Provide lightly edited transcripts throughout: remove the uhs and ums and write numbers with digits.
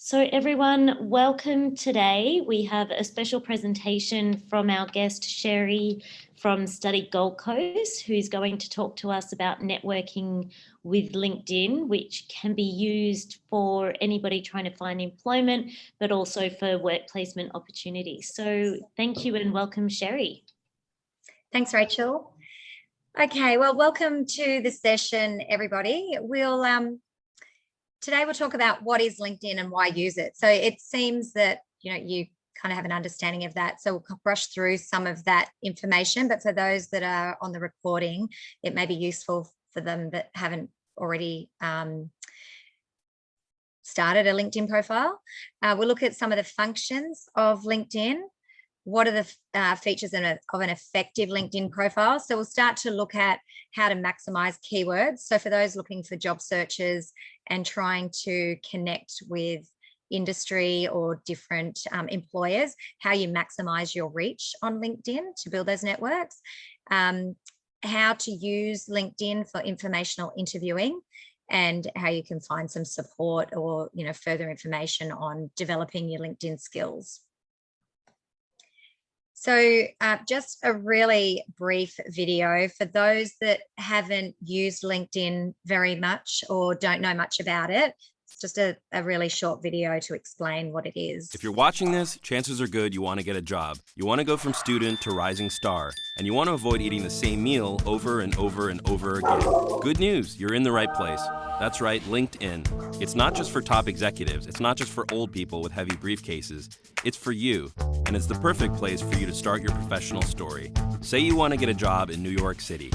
So everyone, welcome today. We have a special presentation from our guest, Sherry from Study GoldCoast, who's going to talk to us about networking with LinkedIn, which can be used for anybody trying to find employment, but also for work placement opportunities. So thank you and welcome, Sherry. Thanks, Rachel. Okay, well, welcome to the session, everybody. Today we'll talk about what is LinkedIn and why use it. So it seems that you kind of have an understanding of that. So we'll brush through some of that information, but for those that are on the recording, it may be useful for them that haven't already started a LinkedIn profile. We'll look at some of the functions of LinkedIn. What are the features of an effective LinkedIn profile? So we'll start to look at how to maximize keywords. So for those looking for job searches and trying to connect with industry or different employers, how you maximize your reach on LinkedIn to build those networks, how to use LinkedIn for informational interviewing, and how you can find some support or further information on developing your LinkedIn skills. So just a really brief video for those that haven't used LinkedIn very much or don't know much about it. It's just a really short video to explain what it is. If you're watching this, chances are good you want to get a job. You want to go from student to rising star, and you want to avoid eating the same meal over and over and over again. Good news, you're in the right place. That's right, LinkedIn. It's not just for top executives. It's not just for old people with heavy briefcases. It's for you, and it's the perfect place for you to start your professional story. Say you want to get a job in New York City.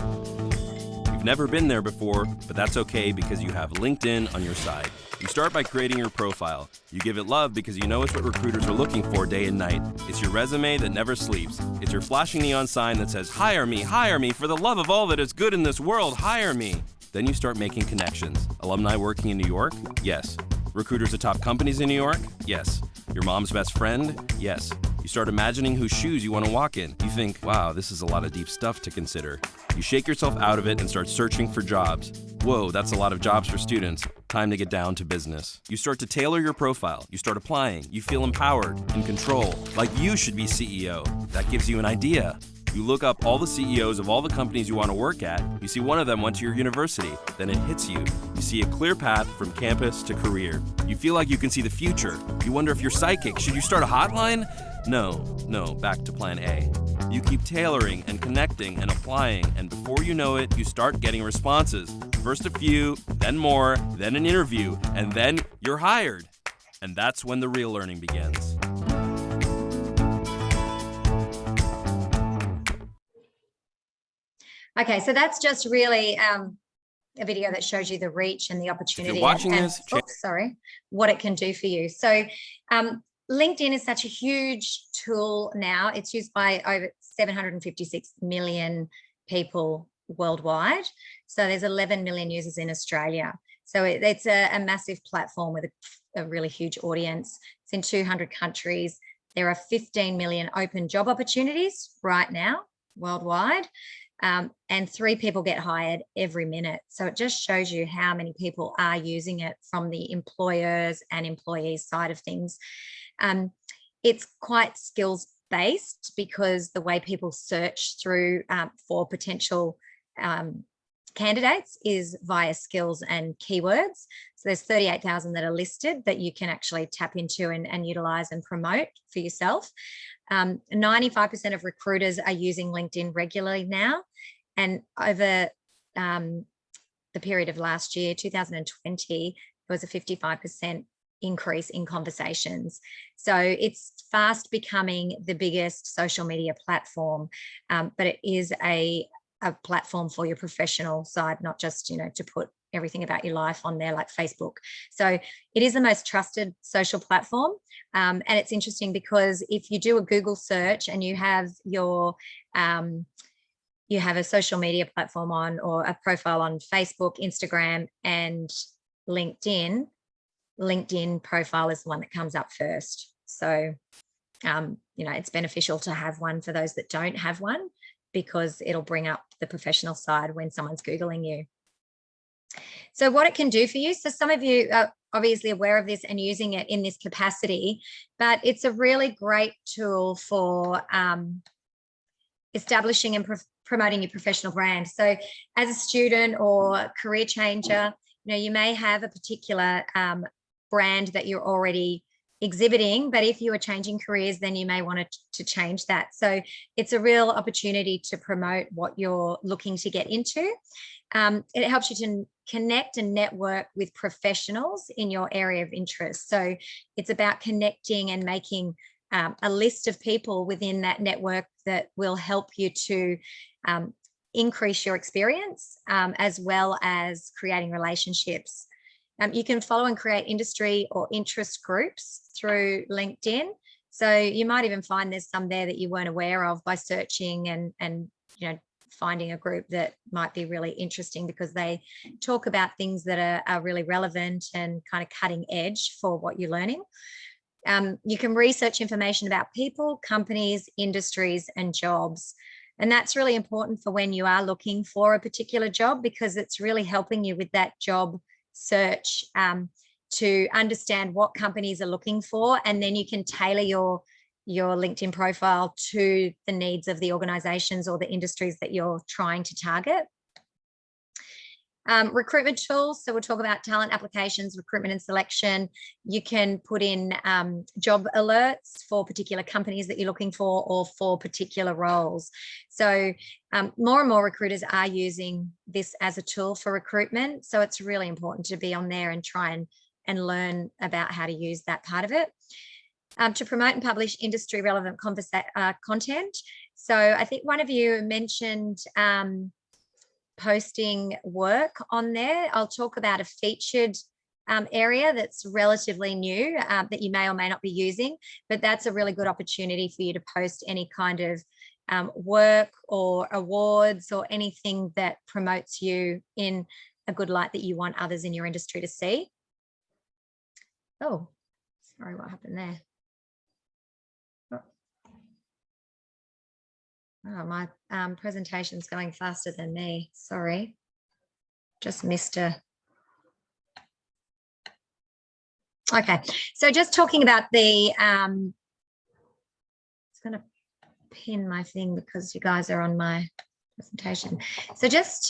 You've never been there before, but that's okay because you have LinkedIn on your side. You start by creating your profile. You give it love because you know it's what recruiters are looking for day and night. It's your resume that never sleeps. It's your flashing neon sign that says, hire me, for the love of all that is good in this world, hire me. Then you start making connections. Alumni working in New York? Yes. Recruiters at top companies in New York? Yes. Your mom's best friend? Yes. You start imagining whose shoes you want to walk in. You think, wow, this is a lot of deep stuff to consider. You shake yourself out of it and start searching for jobs. Whoa, that's a lot of jobs for students. Time to get down to business. You start to tailor your profile. You start applying. You feel empowered, in control, like you should be CEO. That gives you an idea. You look up all the CEOs of all the companies you want to work at. You see one of them went to your university. Then it hits you. You see a clear path from campus to career. You feel like you can see the future. You wonder if you're psychic. Should you start a hotline? No, back to plan A. You keep tailoring and connecting and applying, and before you know it, you start getting responses. First a few, then more, then an interview, and then you're hired. And that's when the real learning begins. Okay, so that's just really a video that shows you the reach and the opportunity. If you're watching this, what it can do for you. So LinkedIn is such a huge tool now. It's used by over 756 million people worldwide. So there's 11 million users in Australia. So it's a massive platform with a really huge audience. It's in 200 countries. There are 15 million open job opportunities right now worldwide. And 3 people get hired every minute. So it just shows you how many people are using it from the employers and employees side of things. It's quite skills based because the way people search through for potential candidates is via skills and keywords. So there's 38,000 that are listed that you can actually tap into and utilize and promote for yourself. 95% of recruiters are using LinkedIn regularly now. And over the period of last year, 2020, there was a 55% increase in conversations. So it's fast becoming the biggest social media platform, but it is a platform for your professional side, not just, to put everything about your life on there like Facebook. So it is the most trusted social platform. And it's interesting because if you do a Google search and you have a social media platform on or a profile on Facebook, Instagram, and LinkedIn profile is the one that comes up first. So, it's beneficial to have one for those that don't have one because it'll bring up the professional side when someone's Googling you. So what it can do for you, so some of you are obviously aware of this and using it in this capacity, but it's a really great tool for establishing and promoting your professional brand. So as a student or career changer, you may have a particular brand that you're already exhibiting, but if you are changing careers, then you may want to change that. So it's a real opportunity to promote what you're looking to get into. It helps you to connect and network with professionals in your area of interest. So it's about connecting and making a list of people within that network that will help you to increase your experience, as well as creating relationships. You can follow and create industry or interest groups through LinkedIn. So you might even find there's some there that you weren't aware of by searching and finding a group that might be really interesting because they talk about things that are really relevant and kind of cutting edge for what you're learning. You can research information about people, companies, industries, and jobs. And that's really important for when you are looking for a particular job, because it's really helping you with that job search to understand what companies are looking for. And then you can tailor your LinkedIn profile to the needs of the organizations or the industries that you're trying to target. Recruitment tools. So we'll talk about talent applications, recruitment and selection. You can put in job alerts for particular companies that you're looking for or for particular roles. So more and more recruiters are using this as a tool for recruitment. So it's really important to be on there and try and learn about how to use that part of it. To promote and publish industry relevant content. So I think one of you mentioned posting work on there. I'll talk about a featured area that's relatively new that you may or may not be using, but that's a really good opportunity for you to post any kind of work or awards or anything that promotes you in a good light that you want others in your industry to see. Oh, sorry, what happened there? Oh, my presentation's going faster than me. Sorry. Just missed a... Okay, so just talking about the... it's going to pin my thing because you guys are on my presentation. So just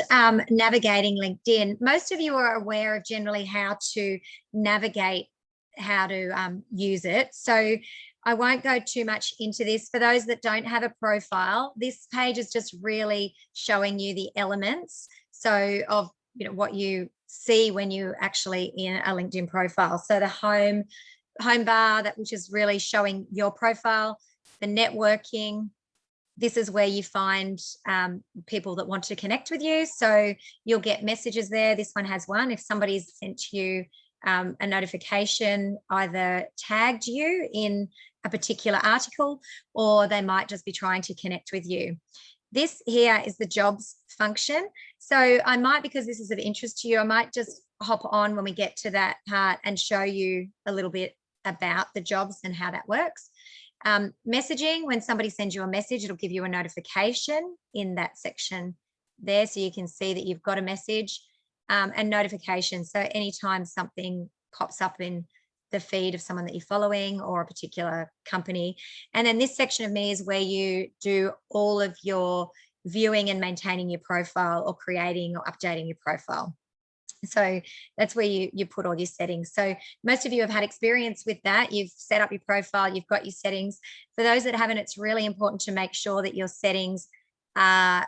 navigating LinkedIn. Most of you are aware of generally how to navigate, how to use it. So I won't go too much into this. For those that don't have a profile, this page is just really showing you the elements. So of what you see when you actually in a LinkedIn profile. So the home bar, which is really showing your profile, the networking. This is where you find people that want to connect with you. So you'll get messages there. This one has one. If somebody's sent you a notification, either tagged you in a particular article, or they might just be trying to connect with you. This here is the jobs function. So I might, because this is of interest to you, I might just hop on when we get to that part and show you a little bit about the jobs and how that works. Messaging, when somebody sends you a message, it'll give you a notification in that section there, so you can see that you've got a message. And notifications. So anytime something pops up in the feed of someone that you're following or a particular company. And then this section of me is where you do all of your viewing and maintaining your profile, or creating or updating your profile. So that's where you put all your settings. So most of you have had experience with that. You've set up your profile, you've got your settings. For those that haven't, it's really important to make sure that your settings are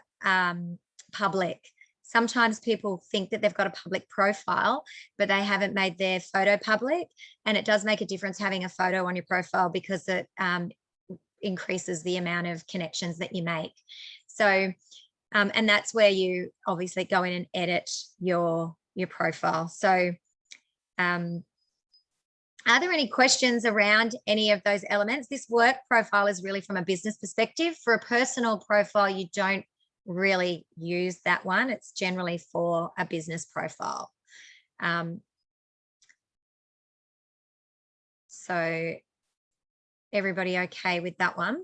public. Sometimes people think that they've got a public profile, but they haven't made their photo public. And it does make a difference having a photo on your profile, because it increases the amount of connections that you make. So, and that's where you obviously go in and edit your profile. So, are there any questions around any of those elements? This work profile is really from a business perspective. For a personal profile, you don't really use that one. It's generally for a business profile. So everybody okay with that one?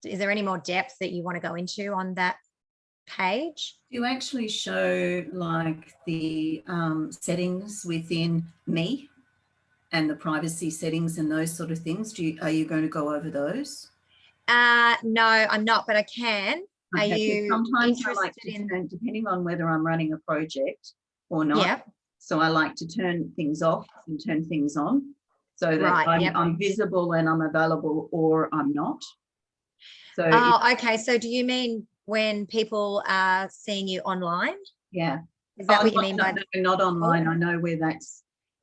Is there any more depth that you want to go into on that page. Do you actually show like the settings within Me and the privacy settings and those sort of things? Are you going to go over those? No, I'm not, but I can. Okay, Are you sometimes interested I like to turn, depending on whether I'm running a project or not. Yep. So I like to turn things off and turn things on so that I'm visible and I'm available, or I'm not. So okay. So do you mean when people are seeing you online? Yeah. Is that what you mean by not online? I know where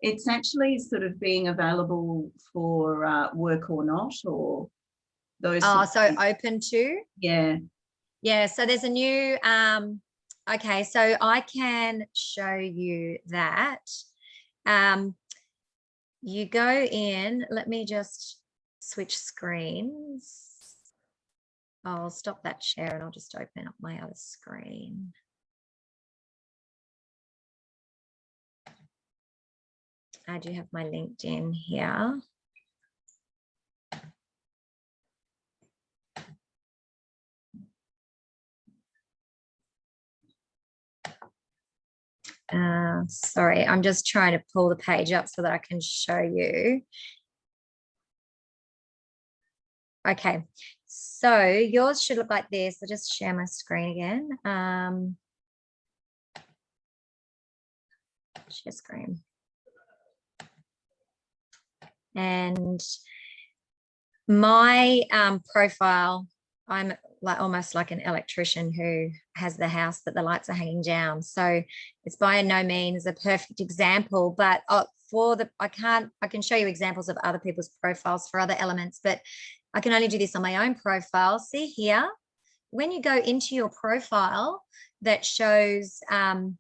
it's actually sort of being available for work or not, or those. So open to? Yeah. Yeah. So there's a new, okay. So I can show you that. You go in, let me just switch screens. I'll stop that share and I'll just open up my other screen. I do have my LinkedIn here. Sorry, I'm just trying to pull the page up so that I can show you. Okay, so yours should look like this. I'll just share my screen again. Share screen. And my profile, I'm like almost like an electrician who has the house that the lights are hanging down. So it's by no means a perfect example, but I can show you examples of other people's profiles for other elements, but I can only do this on my own profile. See here, when you go into your profile that shows where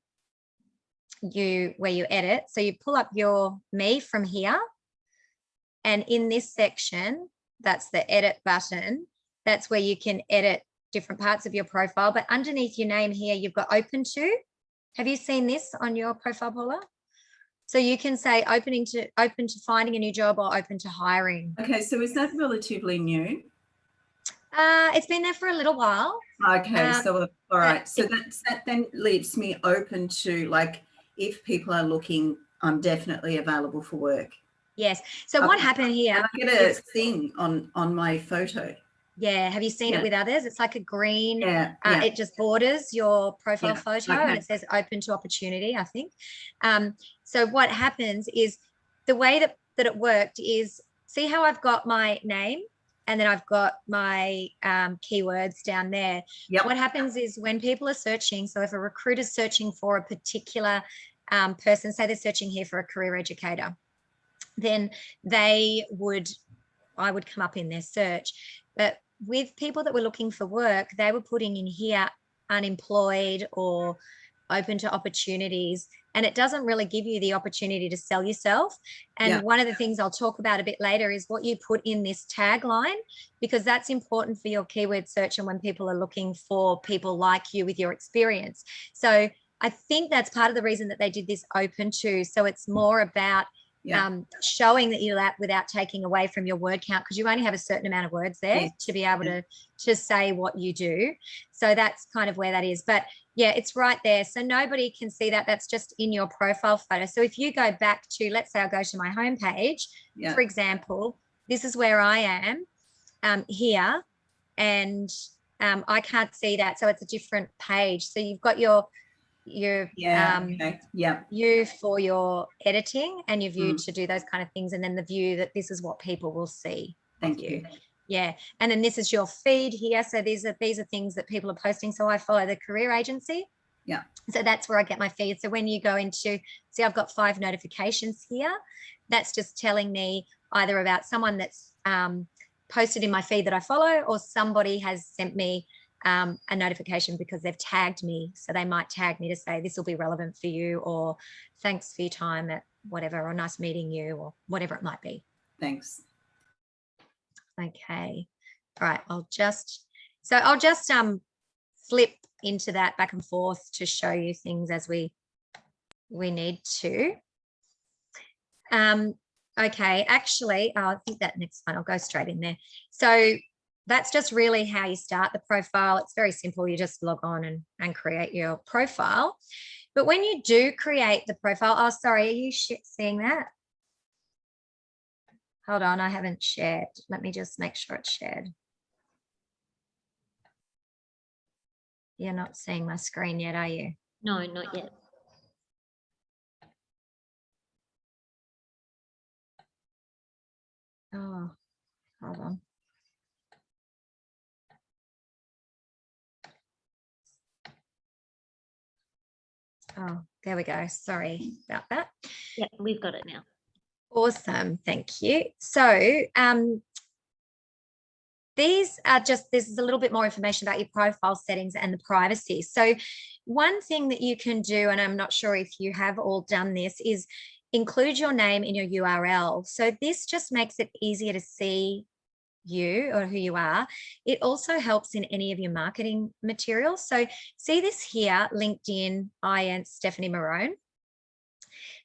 you edit, so you pull up your Me from here, and in this section, that's the edit button. That's where you can edit different parts of your profile. But underneath your name here, you've got open to. Have you seen this on your profile, Paula? So you can say open to finding a new job or open to hiring. Okay, so is that relatively new? It's been there for a little while. Okay, so all right. So that then leaves me open to, like, if people are looking, I'm definitely available for work. Yes. So what happened here? I get a thing on my photo. Yeah. Have you seen it with others? It's like a green. Yeah. It just borders your profile photo, and it says open to opportunity, I think. So what happens is the way that it worked is, see how I've got my name and then I've got my keywords down there. Yep. What happens is when people are searching, so if a recruiter's searching for a particular person, say they're searching here for a career educator, then I would come up in their search. But with people that were looking for work, they were putting in here unemployed or open to opportunities, and it doesn't really give you the opportunity to sell yourself. And one of the things I'll talk about a bit later is what you put in this tagline, because that's important for your keyword search and when people are looking for people like you with your experience. So I think that's part of the reason that they did this open to. So it's more about showing that you're that without taking away from your word count, because you only have a certain amount of words there to be able to say what you do. So that's kind of where that is. But yeah, it's right there. So nobody can see that. That's just in your profile photo. So if you go back to, let's say I'll go to my homepage, for example, this is where I am here, and I can't see that. So it's a different page. So you've got your view for your editing and your view to do those kind of things, and then the view that this is what people will see. Thank you. Yeah. And then this is your feed here. So these are things that people are posting. So I follow the career agency. Yeah. So that's where I get my feed. So when you go into, see, I've got 5 notifications here. That's just telling me either about someone that's posted in my feed that I follow, or somebody has sent me a notification because they've tagged me. So they might tag me to say, this will be relevant for you, or thanks for your time at whatever, or nice meeting you, or whatever it might be. Thanks. Okay. All right. I'll just flip into that back and forth to show you things as we need to. Okay. Actually, I think that next one, I'll go straight in there. So that's just really how you start the profile. It's very simple. You just log on and create your profile. But when you do create the profile, oh, sorry, are you seeing that? Hold on, I haven't shared. Let me just make sure it's shared. You're not seeing my screen yet, are you? No, not yet. Oh, hold on. Oh, there we go. Sorry about that. Yeah, we've got it now. Awesome. Thank you. So these are just, this is a little bit more information about your profile settings and the privacy. So one thing that you can do, and I'm not sure if you have all done this, is include your name in your URL. So this just makes it easier to see you or who you are. It also helps in any of your marketing materials. So see this here, LinkedIn, I am Stephanie Marone.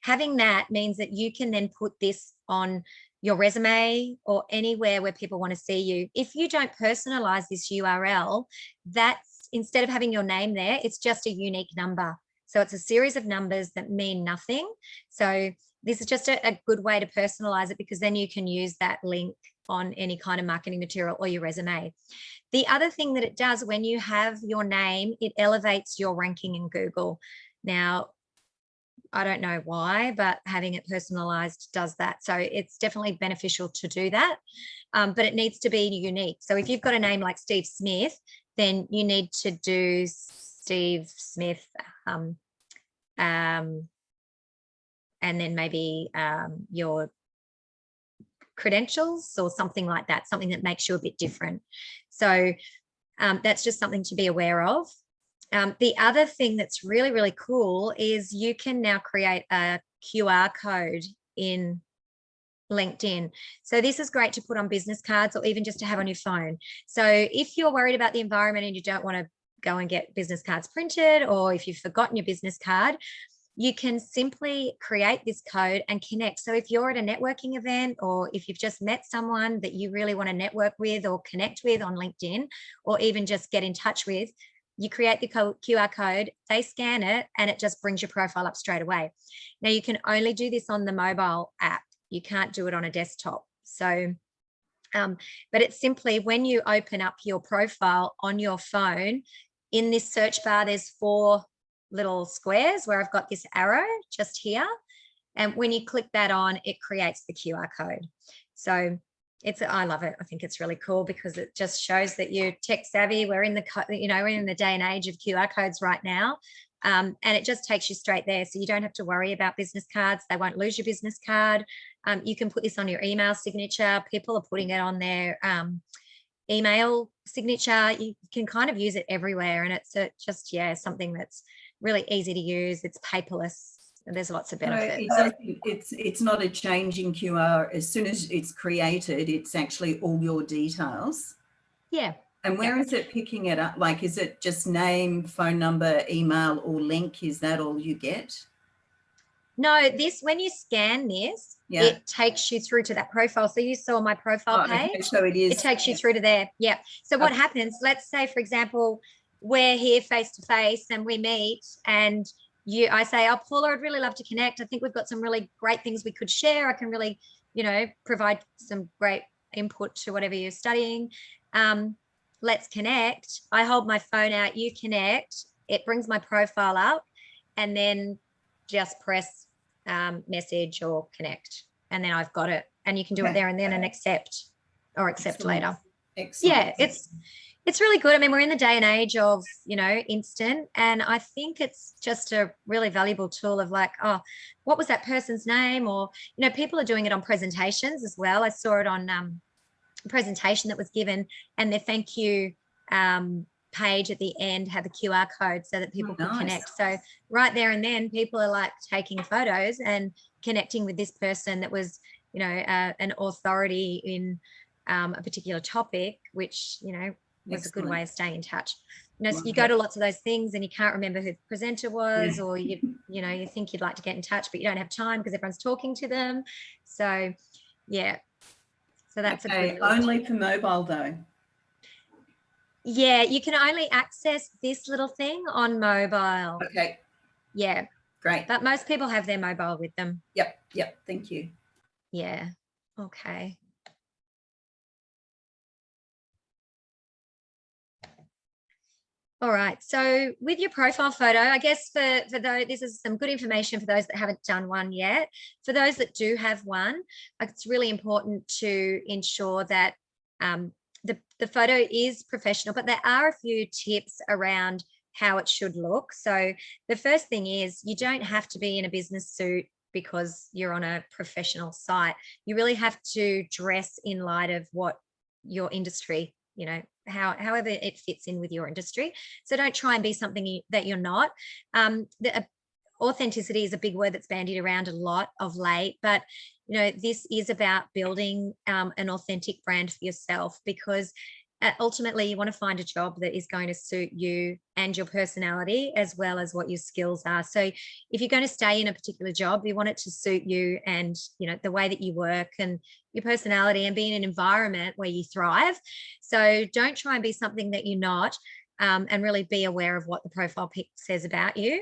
Having that means that you can then put this on your resume or anywhere where people want to see you. If you don't personalize this URL, that's, instead of having your name there, it's just a unique number. So it's a series of numbers that mean nothing. So this is just a good way to personalize it, because then you can use that link on any kind of marketing material or your resume. The other thing that it does when you have your name, it elevates your ranking in Google. Now, I don't know why, but having it personalized does that. So it's definitely beneficial to do that, but it needs to be unique. So if you've got a name like Steve Smith, then you need to do Steve Smith, and then maybe your credentials or something like that, something that makes you a bit different. So that's just something to be aware of. The other thing that's really, really cool is you can now create a QR code in LinkedIn. So this is great to put on business cards or even just to have on your phone. So if you're worried about the environment and you don't want to go and get business cards printed, or if you've forgotten your business card, you can simply create this code and connect. So if you're at a networking event, or if you've just met someone that you really want to network with or connect with on LinkedIn, or even just get in touch with, you create the QR code, they scan it, and it just brings your profile up straight away. Now you can only do this on the mobile app. You can't do it on a desktop. So, but it's simply when you open up your profile on your phone, in this search bar, there's 4 little squares where I've got this arrow just here. And when you click that on, it creates the QR code. So I love it. I think it's really cool because it just shows that you're tech savvy. We're in the, we're in the day and age of QR codes right now. And it just takes you straight there. So you don't have to worry about business cards. They won't lose your business card. You can put this on your email signature. People are putting it on their email signature. You can kind of use it everywhere. And it's just, something that's really easy to use. It's paperless. And there's lots of benefits. It's not a change in QR. As soon as it's created, it's actually all your details. Yeah. And where is it picking it up? Like, is it just name, phone number, email, or link? Is that all you get? No, when you scan this, it takes you through to that profile. So you saw my profile page. Okay, so it takes you through to there. Yeah. So what happens, let's say, for example, we're here face to face and we meet, and I say, oh, Paula, I'd really love to connect. I think we've got some really great things we could share. I can really, provide some great input to whatever you're studying. Let's connect. I hold my phone out, you connect. It brings my profile up, and then just press message or connect, and then I've got it. And you can do it there and then and accept later. Excellent. Yeah, it's really good. I mean, we're in the day and age of, instant. And I think it's just a really valuable tool of like, oh, what was that person's name? Or, people are doing it on presentations as well. I saw it on a presentation that was given, and the thank you page at the end had the QR code so that people could connect. So right there and then people are like taking photos and connecting with this person that was, an authority in a particular topic, which, was a good way of staying in touch. So you go to lots of those things and you can't remember who the presenter was, or you think you'd like to get in touch, but you don't have time because everyone's talking to them. So, yeah. So that's only for mobile though. Yeah, you can only access this little thing on mobile. Okay, Yeah, great. but most people have their mobile with them. Yep, thank you. Yeah, okay. All right, so with your profile photo, I guess for those, this is some good information for those that haven't done one yet. For those that do have one, it's really important to ensure that the photo is professional, but there are a few tips around how it should look. So the first thing is you don't have to be in a business suit because you're on a professional site. You really have to dress in light of what your industry, you know, however it fits in with your industry. So don't try and be something that you're not. Authenticity is a big word that's bandied around a lot of late, but you know, this is about building an authentic brand for yourself, because ultimately you want to find a job that is going to suit you and your personality as well as what your skills are. So if you're going to stay in a particular job, you want it to suit you and, you know, the way that you work and your personality, and be in an environment where you thrive. So don't try and be something that you're not. And really be aware of what the profile pic says about you.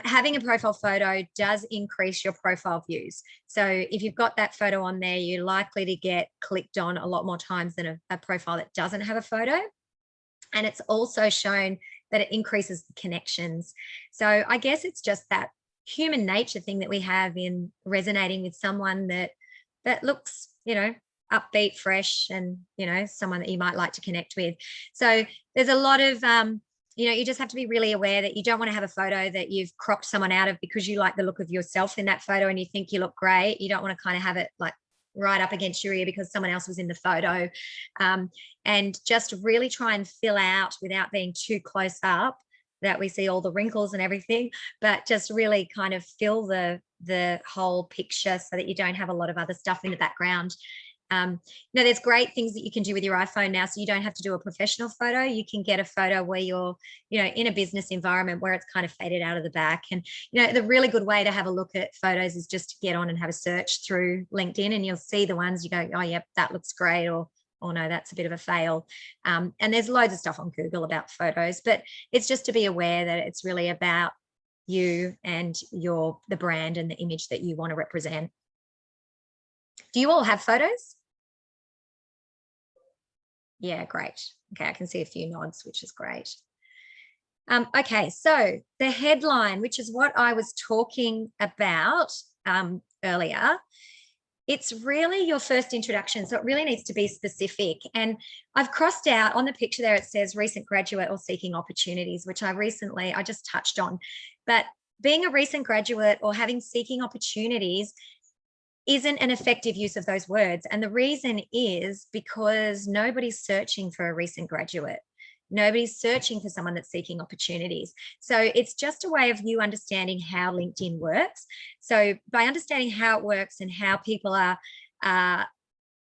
Having a profile photo does increase your profile views. So if you've got that photo on there, you're likely to get clicked on a lot more times than a profile that doesn't have a photo. And it's also shown that it increases the connections. So I guess it's just that human nature thing that we have in resonating with someone that looks, you know, upbeat, fresh, and, you know, someone that you might like to connect with. So there's a lot of, you know, you just have to be really aware that you don't want to have a photo that you've cropped someone out of because you like the look of yourself in that photo and you think you look great. You don't want to kind of have it like right up against your ear because someone else was in the photo. And just really try and fill out without being too close up, that we see all the wrinkles and everything, but just really kind of fill the whole picture so that you don't have a lot of other stuff in the background. Now there's great things that you can do with your iPhone now, so you don't have to do a professional photo. You can get a photo where you're, you know, in a business environment where it's kind of faded out of the back. And, you know, the really good way to have a look at photos is just to get on and have a search through LinkedIn, and you'll see the ones you go, oh, yep, that looks great, or oh no, that's a bit of a fail. And there's loads of stuff on Google about photos, but it's just to be aware that it's really about you and the brand and the image that you want to represent. Do you all have photos? Yeah, great. Okay, I can see a few nods, which is great. Okay, so the headline, which is what I was talking about earlier, it's really your first introduction. So it really needs to be specific. And I've crossed out on the picture there, it says recent graduate or seeking opportunities, which I just touched on. But being a recent graduate or having seeking opportunities isn't an effective use of those words. And the reason is because nobody's searching for a recent graduate. Nobody's searching for someone that's seeking opportunities. So it's just a way of you understanding how LinkedIn works. So by understanding how it works and how people are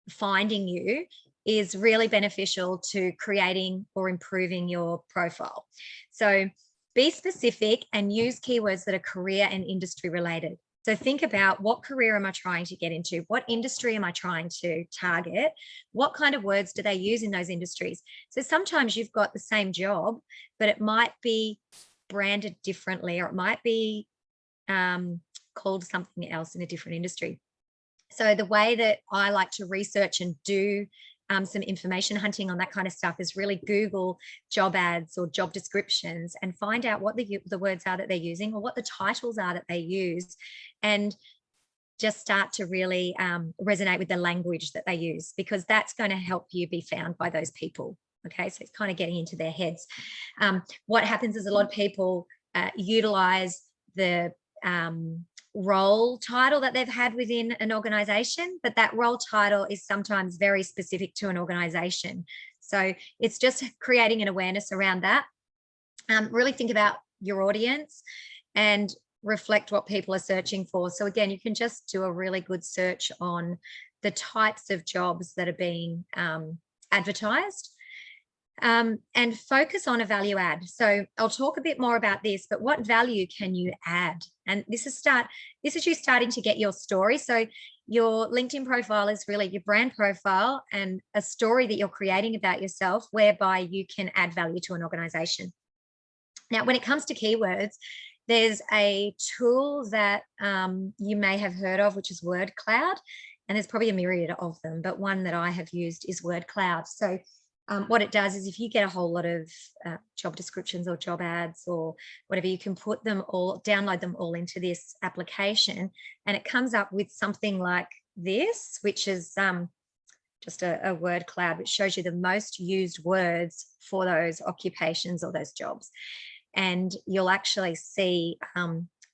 finding you is really beneficial to creating or improving your profile. So be specific and use keywords that are career and industry related. So think about, what career am I trying to get into? What industry am I trying to target? What kind of words do they use in those industries? So sometimes you've got the same job, but it might be branded differently, or it might be called something else in a different industry. So the way that I like to research and do some information hunting on that kind of stuff is really Google job ads or job descriptions and find out what the words are that they're using, or what the titles are that they use, and just start to really resonate with the language that they use, because that's going to help you be found by those people. Okay, so it's kind of getting into their heads. What happens is a lot of people utilize the role title that they've had within an organization, but that role title is sometimes very specific to an organization. So it's just creating an awareness around that. Really think about your audience and reflect what people are searching for. So again, you can just do a really good search on the types of jobs that are being advertised. And focus on a value add. So I'll talk a bit more about this, but what value can you add? And this is you starting to get your story. So your LinkedIn profile is really your brand profile and a story that you're creating about yourself, whereby you can add value to an organization. Now, when it comes to keywords, there's a tool that you may have heard of, which is Word Cloud. And there's probably a myriad of them, but one that I have used is Word Cloud. So what it does is if you get a whole lot of job descriptions or job ads or whatever, you can put them all, download them all into this application, and it comes up with something like this, which is just a word cloud, which shows you the most used words for those occupations or those jobs. And you'll actually see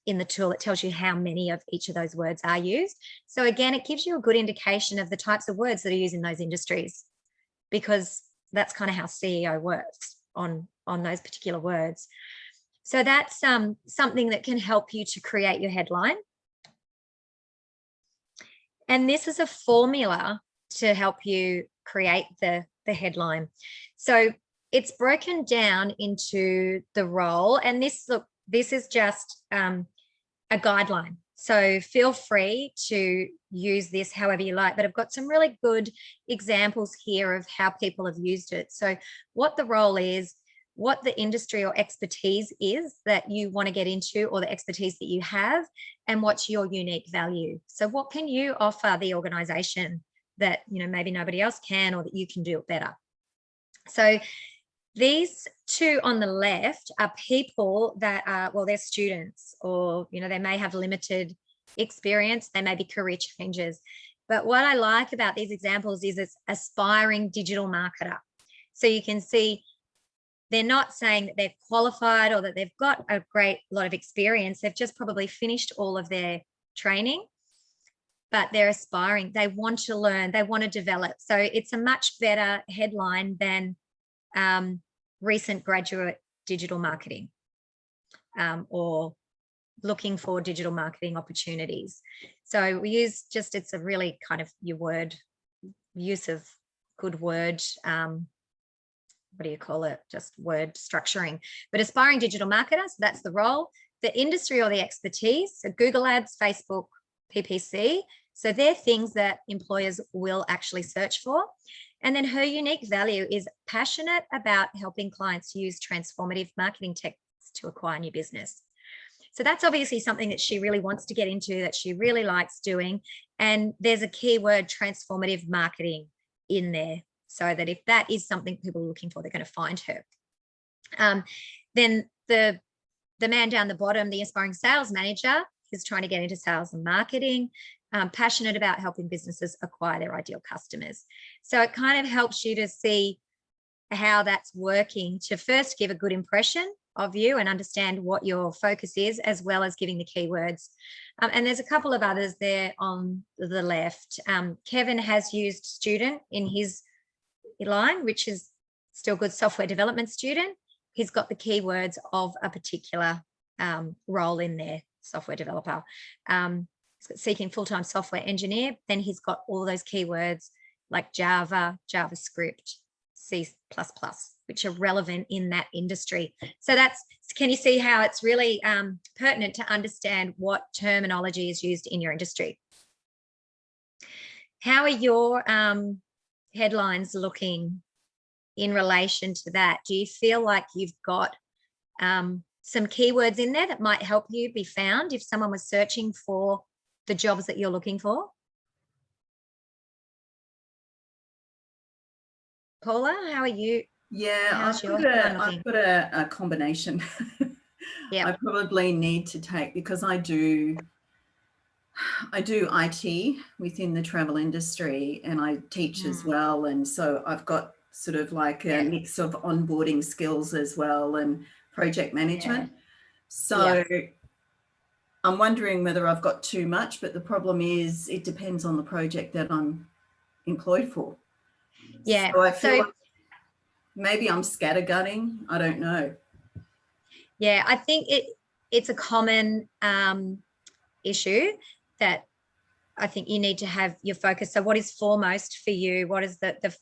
in the tool, it tells you how many of each of those words are used. So again, it gives you a good indication of the types of words that are used in those industries, because that's kind of how CEO works on those particular words. So that's something that can help you to create your headline. And this is a formula to help you create the headline. So it's broken down into the role, and this is just a guideline. So feel free to use this however you like, but I've got some really good examples here of how people have used it. So what the role is, what the industry or expertise is that you want to get into, or the expertise that you have, and what's your unique value. So what can you offer the organization that, you know, maybe nobody else can, or that you can do it better. So these two on the left are people that are, well, they're students, or, you know, they may have limited experience, they may be career changers. But what I like about these examples is it's aspiring digital marketer. So you can see they're not saying that they've qualified or that they've got a great lot of experience. They've just probably finished all of their training, but they're aspiring. They want to learn, they want to develop. So it's a much better headline than recent graduate digital marketing or looking for digital marketing opportunities. So we use just, it's a really kind of your word use of good word, what do you call it? Just word structuring. But aspiring digital marketer, so that's the role. The industry or the expertise, so Google Ads, Facebook, PPC. So they're things that employers will actually search for. And then her unique value is passionate about helping clients use transformative marketing techniques to acquire new business. So that's obviously something that she really wants to get into, that she really likes doing. And there's a keyword, transformative marketing, in there, so that if that is something people are looking for, they're going to find her. Then the man down the bottom, the aspiring sales manager, is trying to get into sales and marketing, passionate about helping businesses acquire their ideal customers. So it kind of helps you to see how that's working, to first give a good impression of you and understand what your focus is, as well as giving the keywords. And there's a couple of others there on the left. Kevin has used student in his line, which is still good, software development student. He's got the keywords of a particular role in there, software developer. He's got seeking full-time software engineer. Then he's got all those keywords like Java, JavaScript, C++, which are relevant in that industry. So that's, can you see how it's really pertinent to understand what terminology is used in your industry? How are your headlines looking in relation to that? Do you feel like you've got some keywords in there that might help you be found if someone was searching for the jobs that you're looking for? Paula, how are you? Yeah, How's I've got a combination. Yeah, I probably need to take, because I do IT within the travel industry, and I teach as well. And so I've got sort of like a mix of onboarding skills as well, and project management. So I'm wondering whether I've got too much, but the problem is it depends on the project that I'm employed for. Yeah. So I feel like maybe I'm scattergunning. I don't know. Yeah, I think it's a common issue that I think you need to have your focus. So what is foremost for you? What is the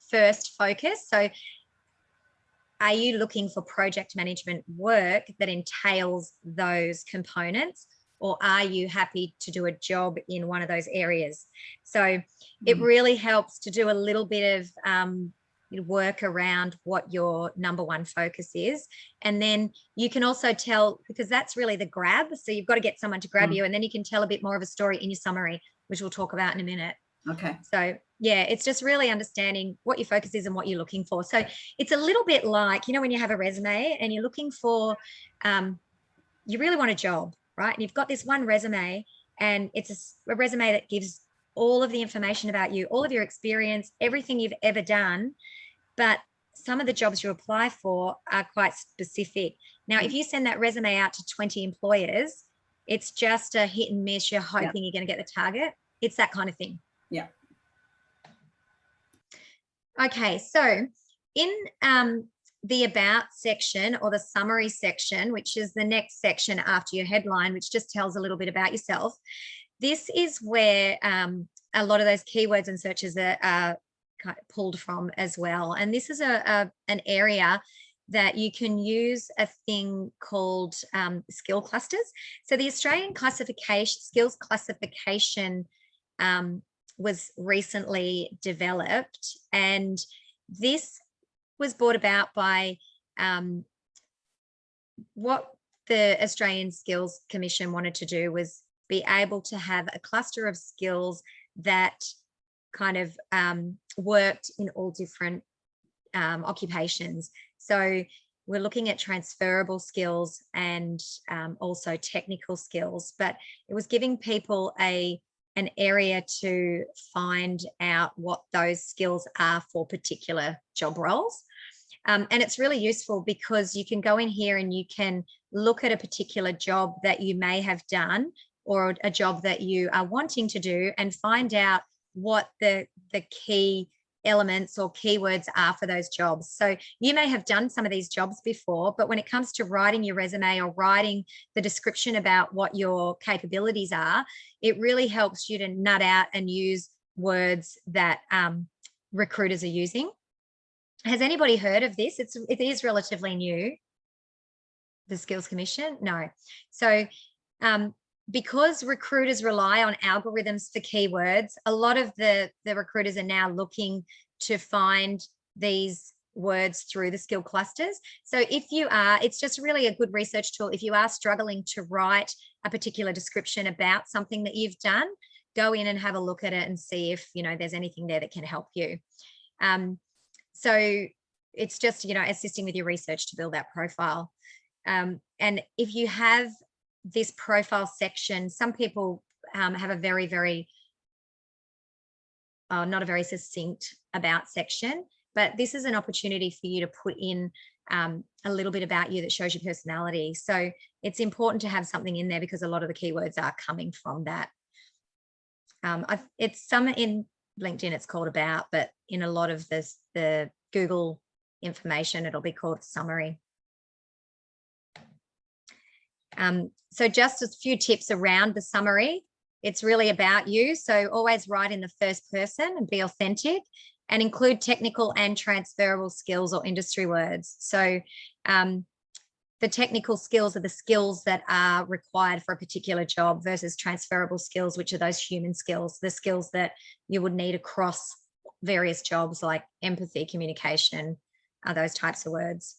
first focus? So are you looking for project management work that entails those components, or are you happy to do a job in one of those areas? So it really helps to do a little bit of work around what your number one focus is. And then you can also tell, because that's really the grab. So you've got to get someone to grab you, and then you can tell a bit more of a story in your summary, which we'll talk about in a minute. Okay. So yeah, it's just really understanding what your focus is and what you're looking for. So it's a little bit like, when you have a resume and you're looking for, you really want a job, right? And you've got this one resume, and it's a resume that gives all of the information about you, all of your experience, everything you've ever done. But some of the jobs you apply for are quite specific. Now, if you send that resume out to 20 employers, it's just a hit and miss. You're hoping you're going to get the target. It's that kind of thing. Yeah. Okay, so in the about section, or the summary section, which is the next section after your headline, which just tells a little bit about yourself, this is where a lot of those keywords and searches are pulled from as well. And this is an area that you can use a thing called skill clusters. So the Australian skills classification was recently developed, and this was brought about by what the Australian Skills Commission wanted to do was be able to have a cluster of skills that kind of worked in all different occupations. So we're looking at transferable skills and also technical skills, but it was giving people an area to find out what those skills are for particular job roles. And it's really useful because you can go in here and you can look at a particular job that you may have done, or a job that you are wanting to do, and find out what the key elements or keywords are for those jobs. So you may have done some of these jobs before, but when it comes to writing your resume or writing the description about what your capabilities are, it really helps you to nut out and use words that recruiters are using. Has anybody heard of this? It is relatively new, the Skills Commission? No. So because recruiters rely on algorithms for keywords, a lot of the recruiters are now looking to find these words through the skill clusters. So it's just really a good research tool. If you are struggling to write a particular description about something that you've done, go in and have a look at it and see if, there's anything there that can help you. So it's just, assisting with your research to build that profile. And if you have this profile section, some people have a very, very, not a very succinct about section, but this is an opportunity for you to put in a little bit about you that shows your personality. So it's important to have something in there because a lot of the keywords are coming from that. It's some in LinkedIn, it's called about, but in a lot of the Google information, it'll be called summary. So just a few tips around the summary. It's really about you. So always write in the first person and be authentic, and include technical and transferable skills or industry words. So the technical skills are the skills that are required for a particular job versus transferable skills, which are those human skills, the skills that you would need across various jobs like empathy, communication, those types of words.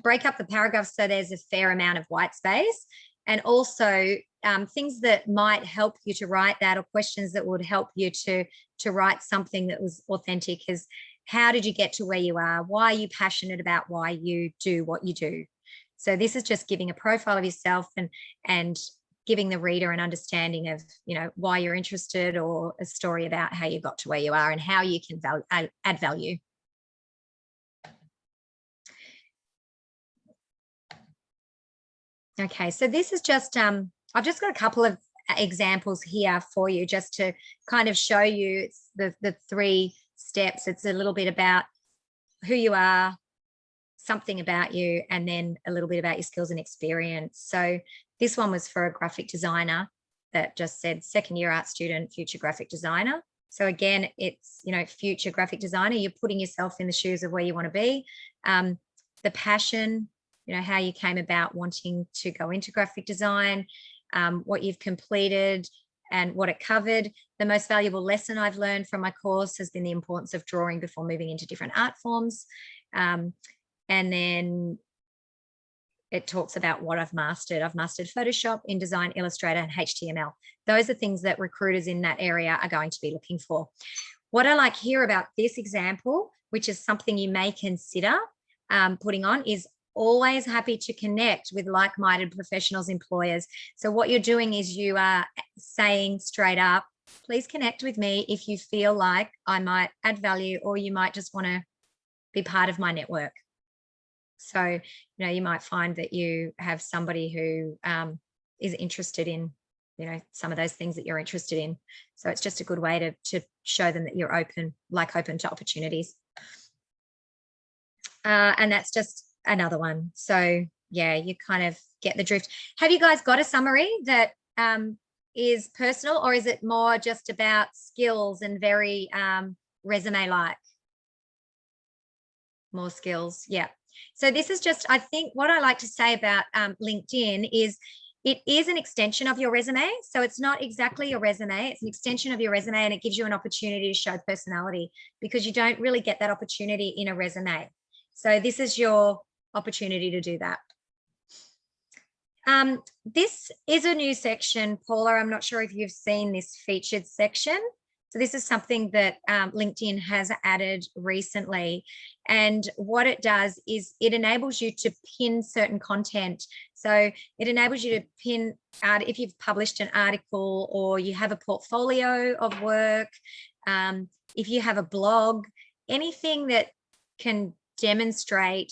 Break up the paragraphs so there's a fair amount of white space, and also things that might help you to write that, or questions that would help you to write something that was authentic is, how did you get to where you are? Why are you passionate about why you do what you do? So this is just giving a profile of yourself and giving the reader an understanding of, why you're interested, or a story about how you got to where you are and how you can add value. Okay, so this is just, I've just got a couple of examples here for you just to kind of show you the 3 steps. It's a little bit about who you are, something about you, and then a little bit about your skills and experience. So this one was for a graphic designer that just said second year art student, future graphic designer. So again, it's, future graphic designer, you're putting yourself in the shoes of where you want to be. The passion, how you came about wanting to go into graphic design, what you've completed, and what it covered. The most valuable lesson I've learned from my course has been the importance of drawing before moving into different art forms. And then it talks about what I've mastered. I've mastered Photoshop, InDesign, Illustrator, and HTML. Those are things that recruiters in that area are going to be looking for. What I like here about this example, which is something you may consider putting on, is always happy to connect with like-minded professionals, employers. So what you're doing is you are saying straight up, please connect with me if you feel like I might add value, or you might just want to be part of my network. So, you might find that you have somebody who is interested in, some of those things that you're interested in. So it's just a good way to show them that you're open to opportunities. And that's just another one. So yeah, you kind of get the drift. Have you guys got a summary that is personal, or is it more just about skills and very resume-like? More skills, yeah. So this is just, I think what I like to say about LinkedIn is it is an extension of your resume. So it's not exactly your resume, it's an extension of your resume, and it gives you an opportunity to show personality, because you don't really get that opportunity in a resume. So this is your opportunity to do that. This is a new section, Paula. I'm not sure if you've seen this featured section. So this is something that LinkedIn has added recently. And what it does is it enables you to pin certain content. So it enables you to pin out if you've published an article, or you have a portfolio of work, if you have a blog, anything that can demonstrate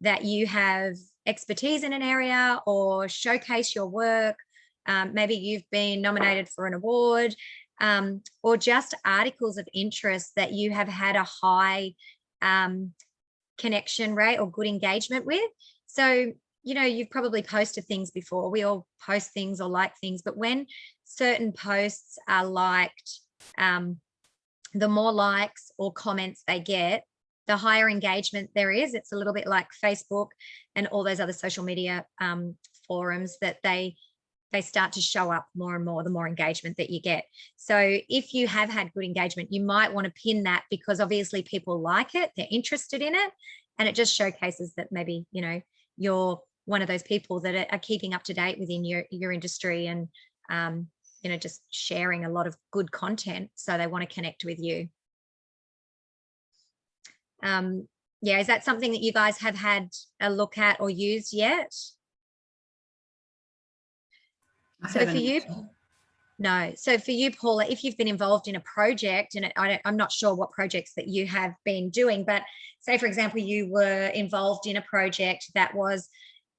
that you have expertise in an area or showcase your work. Maybe you've been nominated for an award, or just articles of interest that you have had a high connection rate or good engagement with. So, you've probably posted things before. We all post things or like things, but when certain posts are liked, the more likes or comments they get, the higher engagement there is. It's a little bit like Facebook and all those other social media forums, that they start to show up more and more the more engagement that you get. So if you have had good engagement, you might want to pin that, because obviously people like it, they're interested in it, and it just showcases that maybe, you're one of those people that are keeping up to date within your industry, and just sharing a lot of good content, so they want to connect with you. Yeah, is that something that you guys have had a look at or used yet? So for you, no. So for you, Paula, if you've been involved in a project, and I'm not sure what projects that you have been doing, but say, for example, you were involved in a project that was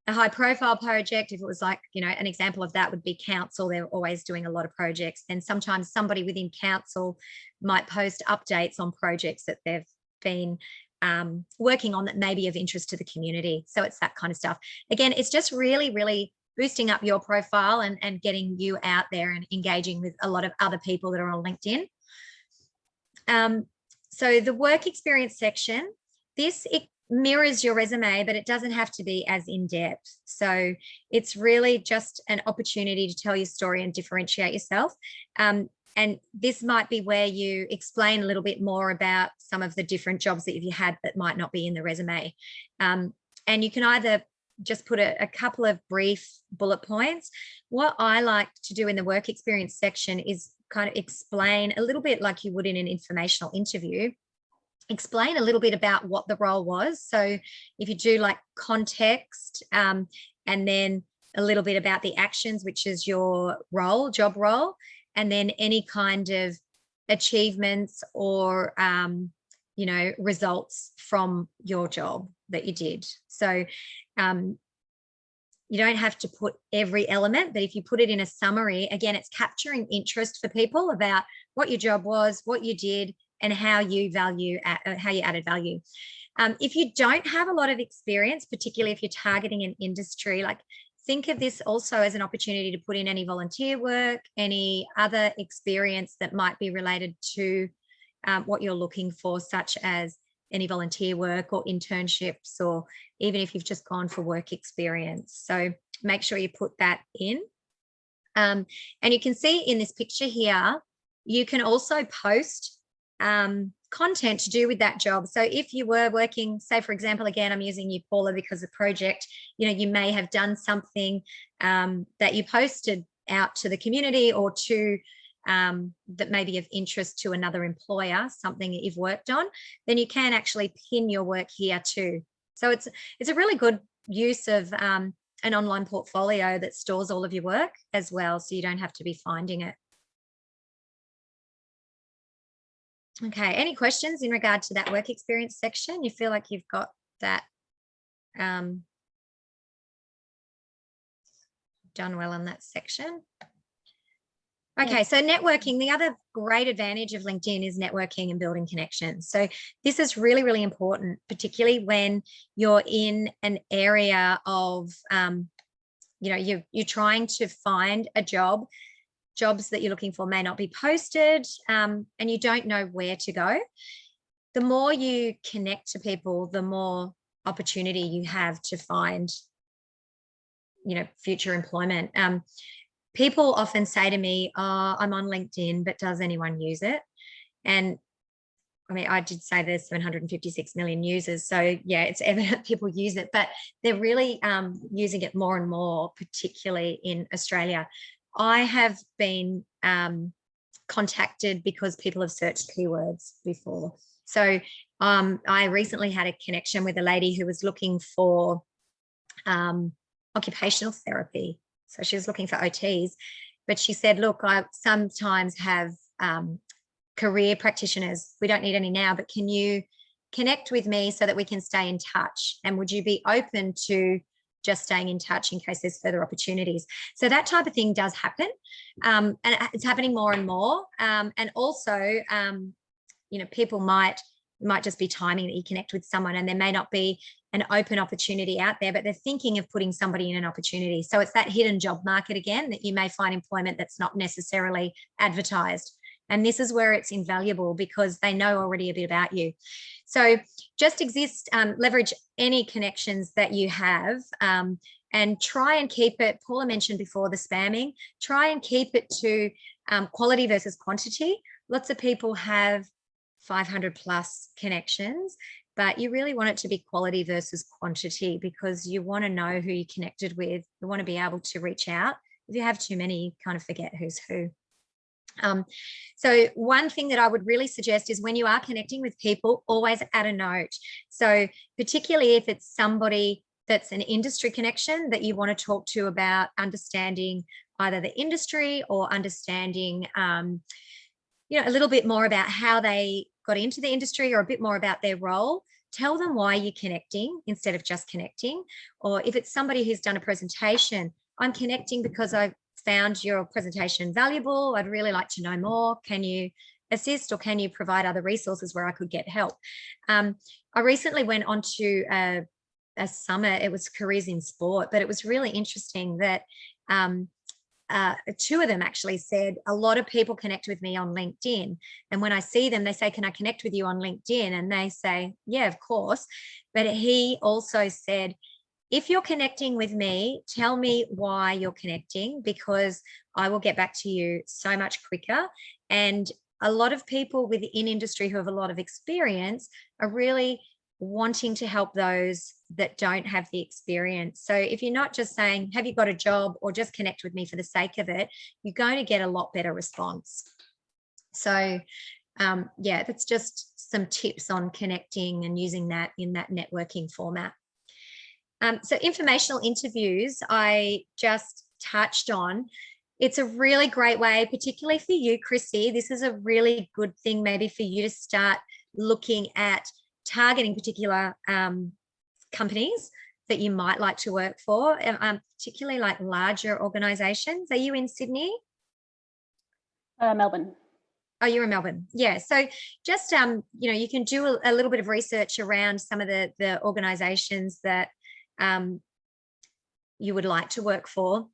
a high profile project. If it was like, an example of that would be council. They're always doing a lot of projects. And sometimes somebody within council might post updates on projects that they've been working on that may be of interest to the community. So it's that kind of stuff. Again, it's just really, really boosting up your profile and getting you out there and engaging with a lot of other people that are on LinkedIn. So the work experience section, it mirrors your resume, but it doesn't have to be as in-depth. So it's really just an opportunity to tell your story and differentiate yourself. And this might be where you explain a little bit more about some of the different jobs that you had that might not be in the resume. And you can either just put a couple of brief bullet points. What I like to do in the work experience section is kind of explain a little bit like you would in an informational interview, explain a little bit about what the role was. So if you do like context, and then a little bit about the actions, which is your role, job role, and then any kind of achievements or, results from your job that you did. So you don't have to put every element, but if you put it in a summary, again, it's capturing interest for people about what your job was, what you did, and how you added value. If you don't have a lot of experience, particularly if you're targeting an industry, like think of this also as an opportunity to put in any volunteer work, any other experience that might be related to what you're looking for, such as any volunteer work or internships, or even if you've just gone for work experience. So make sure you put that in. And you can see in this picture here, you can also post content to do with that job. So if you were working, say, for example, again, I'm using you, Paula, because the project, you may have done something that you posted out to the community or to that may be of interest to another employer, something that you've worked on, then you can actually pin your work here too. So it's a really good use of an online portfolio that stores all of your work as well, so you don't have to be finding it. Okay, any questions in regard to that work experience section? You feel like you've got that done well in that section? Okay, so networking, the other great advantage of LinkedIn is networking and building connections. So this is really, really important, particularly when you're in an area of, you're trying to find a job. Jobs that you're looking for may not be posted, and you don't know where to go. The more you connect to people, the more opportunity you have to find, future employment. People often say to me, "Oh, I'm on LinkedIn, but does anyone use it?" And I mean, I did say there's 756 million users. So yeah, it's evident people use it, but they're really using it more and more, particularly in Australia. I have been contacted because people have searched keywords before. So I recently had a connection with a lady who was looking for occupational therapy. So she was looking for OTs, but she said, look, I sometimes have career practitioners. We don't need any now, but can you connect with me so that we can stay in touch? And would you be open to just staying in touch in case there's further opportunities? So that type of thing does happen, and it's happening more and more. And also, people might just be timing that you connect with someone, and there may not be an open opportunity out there, but they're thinking of putting somebody in an opportunity. So it's that hidden job market again, that you may find employment that's not necessarily advertised. And this is where it's invaluable because they know already a bit about you. So just leverage any connections that you have, and try and keep it, Paula mentioned before the spamming, try and keep it to quality versus quantity. Lots of people have 500 plus connections, but you really want it to be quality versus quantity because you want to know who you connected with. You want to be able to reach out. If you have too many, you kind of forget who's who. So one thing that I would really suggest is when you are connecting with people, always add a note. So particularly if it's somebody that's an industry connection that you want to talk to about understanding either the industry or understanding, a little bit more about how they got into the industry or a bit more about their role, tell them why you're connecting instead of just connecting. Or if it's somebody who's done a presentation, I'm connecting because I've found your presentation valuable. I'd really like to know more. Can you assist or can you provide other resources where I could get help? I recently went on to a summit. It was careers in sport, but it was really interesting that two of them actually said a lot of people connect with me on LinkedIn. And when I see them, they say, can I connect with you on LinkedIn? And they say, yeah, of course. But he also said, if you're connecting with me, tell me why you're connecting because I will get back to you so much quicker. And a lot of people within industry who have a lot of experience are really wanting to help those that don't have the experience. So if you're not just saying, have you got a job or just connect with me for the sake of it, you're going to get a lot better response. So that's just some tips on connecting and using that in that networking format. So informational interviews, I just touched on. It's a really great way, particularly for you, Chrissy. This is a really good thing maybe for you to start looking at targeting particular companies that you might like to work for, particularly like larger organisations. Are you in Sydney? Melbourne. Oh, you're in Melbourne. Yeah. So just, you can do a little bit of research around some of the organisations that you would like to work for.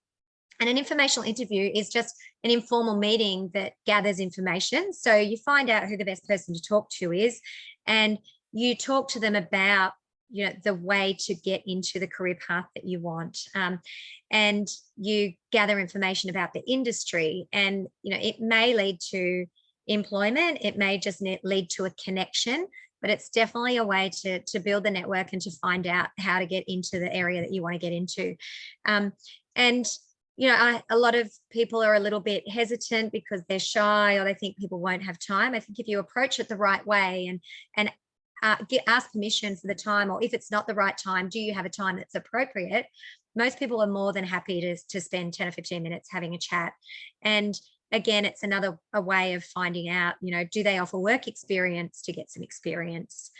And an informational interview is just an informal meeting that gathers information. So you find out who the best person to talk to is, and you talk to them about, you know, the way to get into the career path that you want. And you gather information about the industry, and, you know, it may lead to employment. It may just lead to a connection, but it's definitely a way to build the network and to find out how to get into the area that you want to get into. And, you know, a lot of people are a little bit hesitant because they're shy or they think people won't have time. I think if you approach it the right way and ask permission for the time, or if it's not the right time, do you have a time that's appropriate? Most people are more than happy to spend 10 or 15 minutes having a chat. And again, it's another way of finding out, you know, do they offer work experience to get some experience?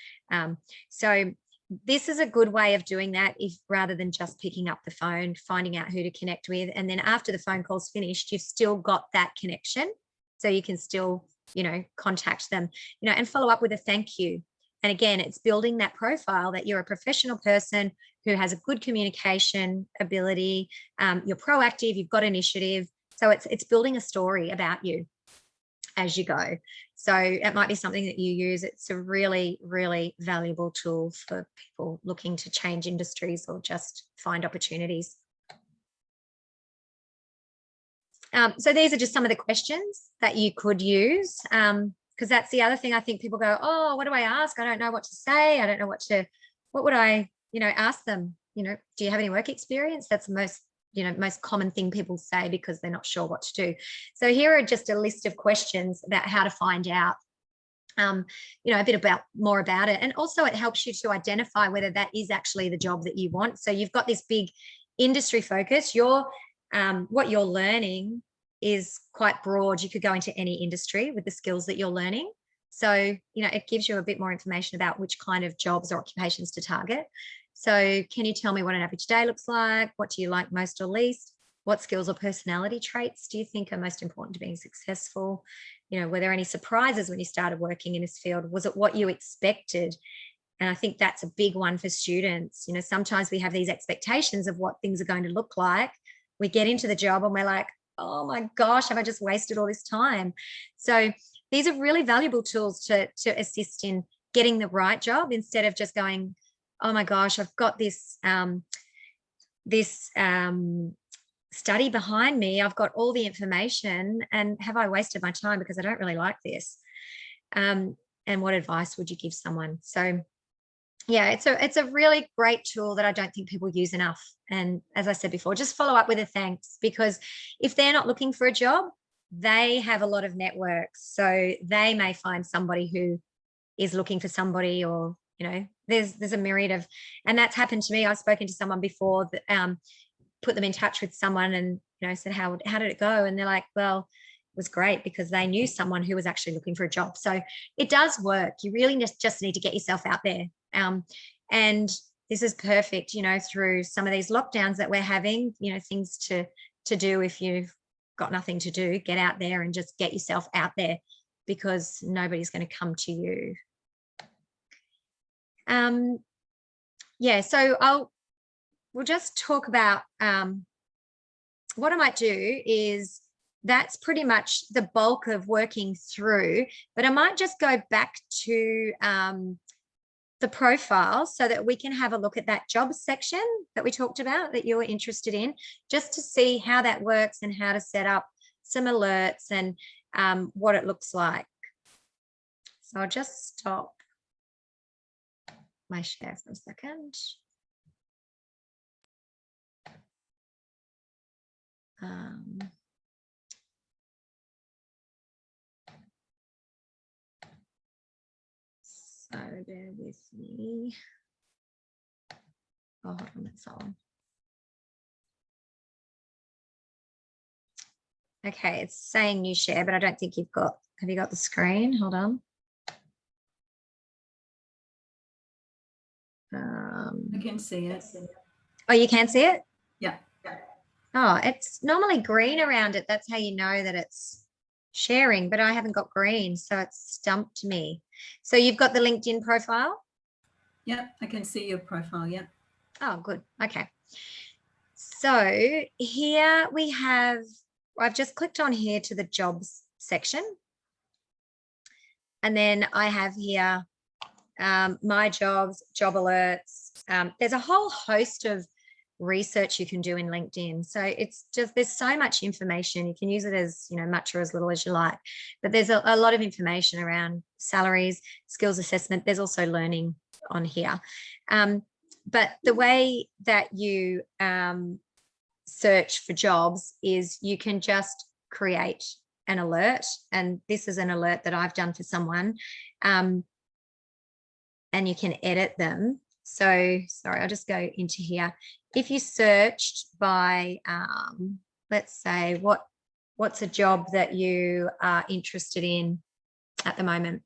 So this is a good way of doing that, if rather than just picking up the phone, finding out who to connect with. And then after the phone call's finished, you've still got that connection. So you can still, you know, contact them, you know, and follow up with a thank you. And again, it's building that profile that you're a professional person who has a good communication ability. You're proactive, you've got initiative. So it's building a story about you as you go. So it might be something that you use. It's a really, really valuable tool for people looking to change industries or just find opportunities. So these are just some of the questions that you could use. Because that's the other thing. I think people go, oh, what do I ask? I don't know what to say. I don't know what would I, you know, ask them? You know, do you have any work experience? That's the most common thing people say because they're not sure what to do. So here are just a list of questions about how to find out, you know, a bit more about it. And also it helps you to identify whether that is actually the job that you want. So you've got this big industry focus. What you're learning is quite broad. You could go into any industry with the skills that you're learning. So, you know, it gives you a bit more information about which kind of jobs or occupations to target. So can you tell me what an average day looks like? What do you like most or least? What skills or personality traits do you think are most important to being successful? You know, were there any surprises when you started working in this field? Was it what you expected? And I think that's a big one for students. You know, sometimes we have these expectations of what things are going to look like. We get into the job and we're like, oh my gosh, have I just wasted all this time? So these are really valuable tools to assist in getting the right job, instead of just going, oh my gosh, I've got this study behind me. I've got all the information, and have I wasted my time because I don't really like this? And what advice would you give someone? So yeah, it's a really great tool that I don't think people use enough. And as I said before, just follow up with a thanks, because if they're not looking for a job, they have a lot of networks. So they may find somebody who is looking for somebody, or, you know, there's a myriad of, and that's happened to me. I've spoken to someone before that put them in touch with someone and, you know, said, how did it go? And they're like, well, it was great because they knew someone who was actually looking for a job. So it does work. You really just need to get yourself out there. And this is perfect, you know, through some of these lockdowns that we're having, you know, things to do if you've got nothing to do, get out there and just get yourself out there, because nobody's going to come to you. Yeah, so we'll just talk about what I might do is, that's pretty much the bulk of working through, but I might just go back to the profile so that we can have a look at that job section that we talked about that you were interested in, just to see how that works and how to set up some alerts and what it looks like. So I'll just stop my share for a second. So bear with me. Oh, hold on, that's on. Okay, it's saying new share, but I don't think have you got the screen? Hold on. I can see it. Oh, you can see it? Yeah. Oh, it's normally green around it. That's how you know that it's sharing, but I haven't got green, so it's stumped me. So you've got the LinkedIn profile? Yep, I can see your profile. Yep. Oh, good. Okay. So here we have, I've just clicked on here to the jobs section. And then I have here my jobs, job alerts, there's a whole host of research you can do in LinkedIn. So it's just, there's so much information. You can use it as, much or as little as you like, but there's a lot of information around salaries, skills assessment. There's also learning on here. But the way that you search for jobs is you can just create an alert. And this is an alert that I've done for someone. And you can edit them. So, sorry, I'll just go into here. If you searched by, let's say, what's a job that you are interested in at the moment?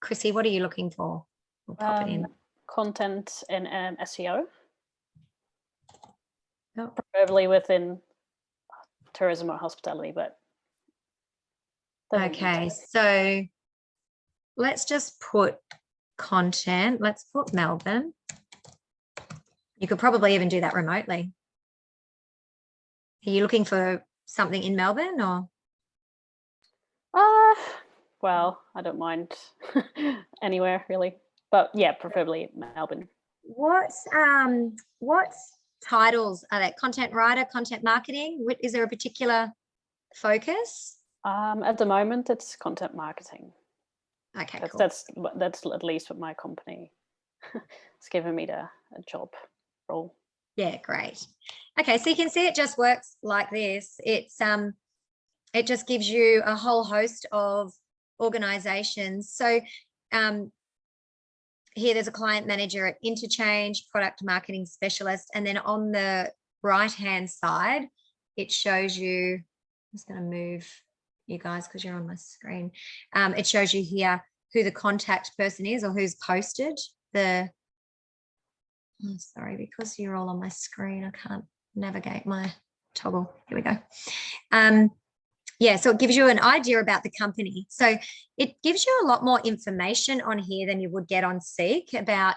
Chrissy, what are you looking for? We'll pop it in. Content and SEO. Oh. Preferably within tourism or hospitality, but. Okay, so let's just put content. Let's put Melbourne. You could probably even do that remotely. Are you looking for something in Melbourne or? Well, I don't mind anywhere really, but yeah, preferably Melbourne. What titles are there? Content writer, content marketing? Is there a particular focus? At the moment, it's content marketing. Okay, cool. That's at least what my company has given me a job role. Yeah, great. Okay, so you can see it just works like this. It just gives you a whole host of organizations. So here there's a client manager at Interchange, product marketing specialist, and then on the right hand side it shows you, I'm just going to move you guys because you're on my screen. It shows you here who the contact person is or who's posted the, oh, sorry, because you're all on my screen, I can't navigate my toggle. Here we go. Yeah, so it gives you an idea about the company. So it gives you a lot more information on here than you would get on Seek about,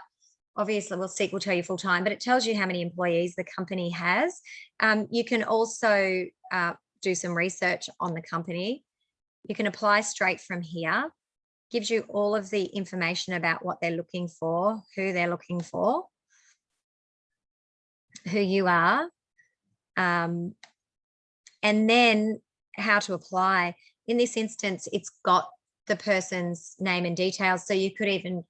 obviously, well, Seek will tell you full time, but it tells you how many employees the company has. You can also do some research on the company. You can apply straight from here. Gives you all of the information about what they're looking for, who they're looking for, who you are, and then how to apply. In this instance, it's got the person's name and details, so you could even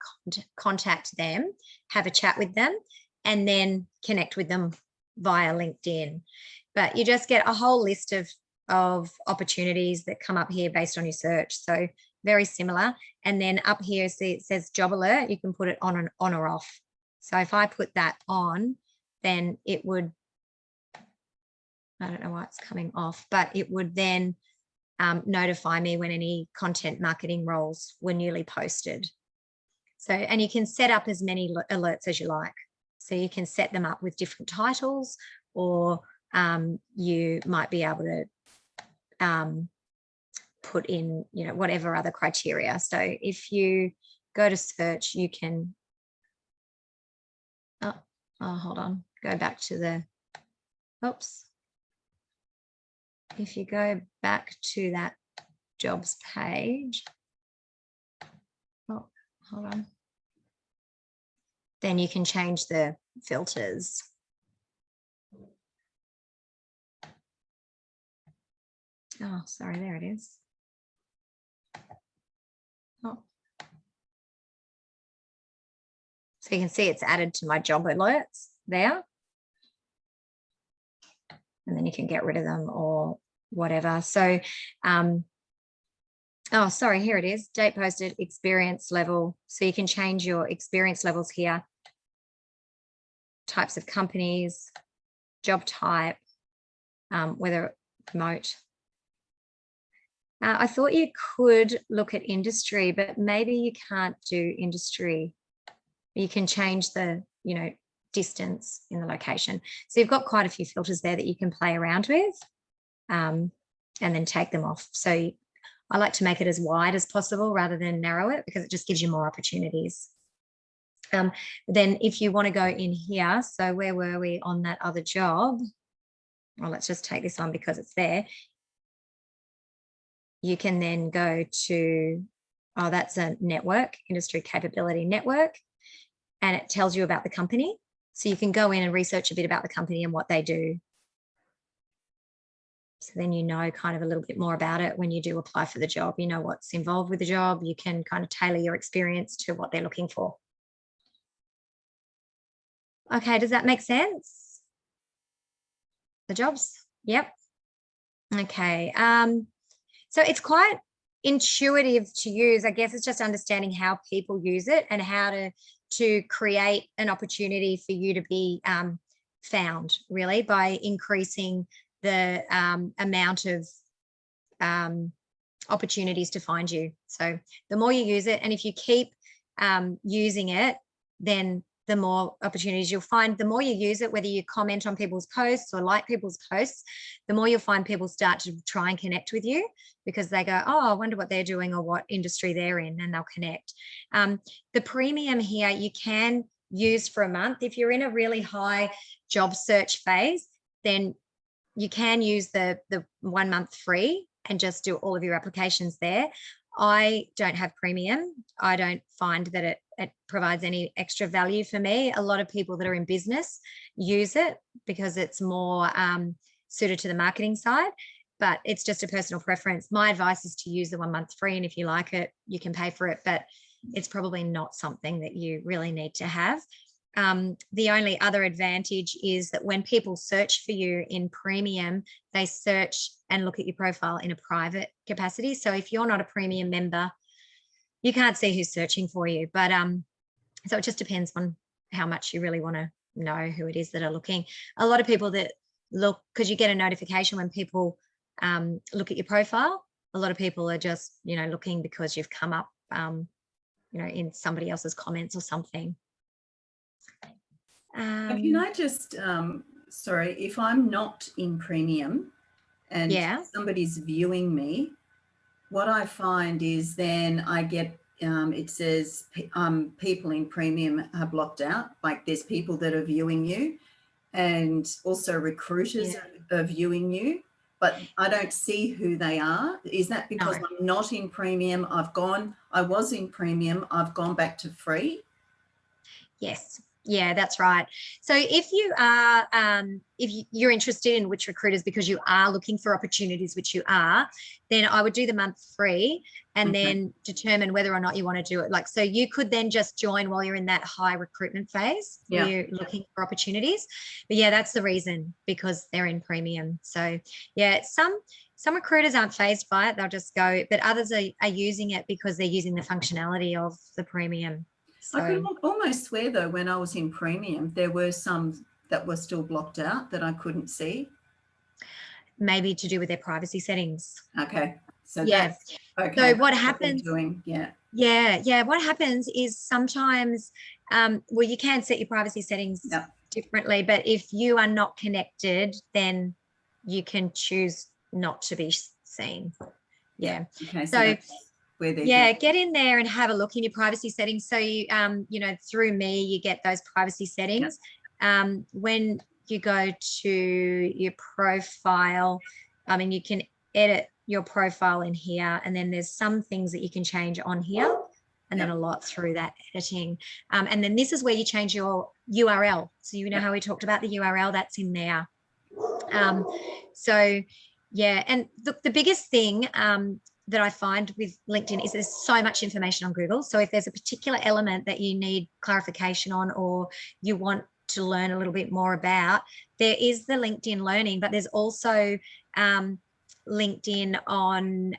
contact them, have a chat with them, and then connect with them via LinkedIn. But you just get a whole list of opportunities that come up here based on your search. So very similar. And then up here, see it says job alert. You can put it on or off. So if I put that on, then it would, I don't know why it's coming off, but it would then notify me when any content marketing roles were newly posted. So, and you can set up as many alerts as you like. So you can set them up with different titles, or you might be able to put in, whatever other criteria. So if you go to search, you can, oh, hold on, go back to the, oops. If you go back to that jobs page, oh, hold on, then you can change the filters. Oh, sorry, there it is. Oh. So you can see it's added to my job alerts there. And then you can get rid of them or whatever. So, oh, sorry, here it is, date posted, experience level. So you can change your experience levels here, types of companies, job type, whether remote. I thought you could look at industry, but maybe you can't do industry. You can change the, distance in the location. So you've got quite a few filters there that you can play around with and then take them off. So I like to make it as wide as possible rather than narrow it, because it just gives you more opportunities. Then if you want to go in here, so where were we on that other job? Well, let's just take this on because it's there. You can then go to Oh, that's a network, industry capability network. And it tells you about the company. So you can go in and research a bit about the company and what they do. So then you know kind of a little bit more about it when you do apply for the job. You know what's involved with the job. You can kind of tailor your experience to what they're looking for. Okay, does that make sense? The jobs? Yep. Okay. So it's quite intuitive to use. I guess it's just understanding how people use it and how to create an opportunity for you to be found, really, by increasing the amount of opportunities to find you. So the more you use it, and if you keep using it, then the more opportunities you'll find. The more you use it, whether you comment on people's posts or like people's posts, the more you'll find people start to try and connect with you, because they go, oh, I wonder what they're doing or what industry they're in, and they'll connect. The premium here you can use for a month. If you're in a really high job search phase, then you can use the 1 month free and just do all of your applications there. I don't have premium. I don't find that it provides any extra value for me. A lot of people that are in business use it because it's more suited to the marketing side, but it's just a personal preference. My advice is to use the 1 month free, and if you like it, you can pay for it, but it's probably not something that you really need to have. The only other advantage is that when people search for you in premium, they search and look at your profile in a private capacity. So if you're not a premium member, you can't see who's searching for you. But so it just depends on how much you really want to know who it is that are looking. A lot of people that look, because you get a notification when people look at your profile, a lot of people are just, looking because you've come up, in somebody else's comments or something. Can I just, sorry, if I'm not in premium and somebody's viewing me, what I find is then I get, it says people in premium are blocked out. Like there's people that are viewing you, and also recruiters are viewing you, but I don't see who they are. Is that because I'm not in premium? I was in premium, I've gone back to free? Yes. Yeah, that's right. So if you are, if you're interested in which recruiters, because you are looking for opportunities, which you are, then I would do the month free and then determine whether or not you want to do it. Like, so you could then just join while you're in that high recruitment phase. Yeah. You're looking for opportunities. But yeah, that's the reason, because they're in premium. So yeah, some recruiters aren't fazed by it. They'll just go, but others are using it because they're using the functionality of the premium. So, I could almost swear, though, when I was in premium, there were some that were still blocked out that I couldn't see. Maybe to do with their privacy settings. Okay. So yeah. Okay. So what happens? Yeah. What happens is sometimes, well, you can set your privacy settings differently, but if you are not connected, then you can choose not to be seen. Yeah. Okay. So get in there and have a look in your privacy settings. So you, through me, you get those privacy settings. When you go to your profile, you can edit your profile in here, and then there's some things that you can change on here, and then a lot through that editing. And then this is where you change your URL. So how we talked about the URL, that's in there. So yeah, and the biggest thing that I find with LinkedIn is there's so much information on Google. So if there's a particular element that you need clarification on, or you want to learn a little bit more about, there is the LinkedIn Learning, but there's also LinkedIn on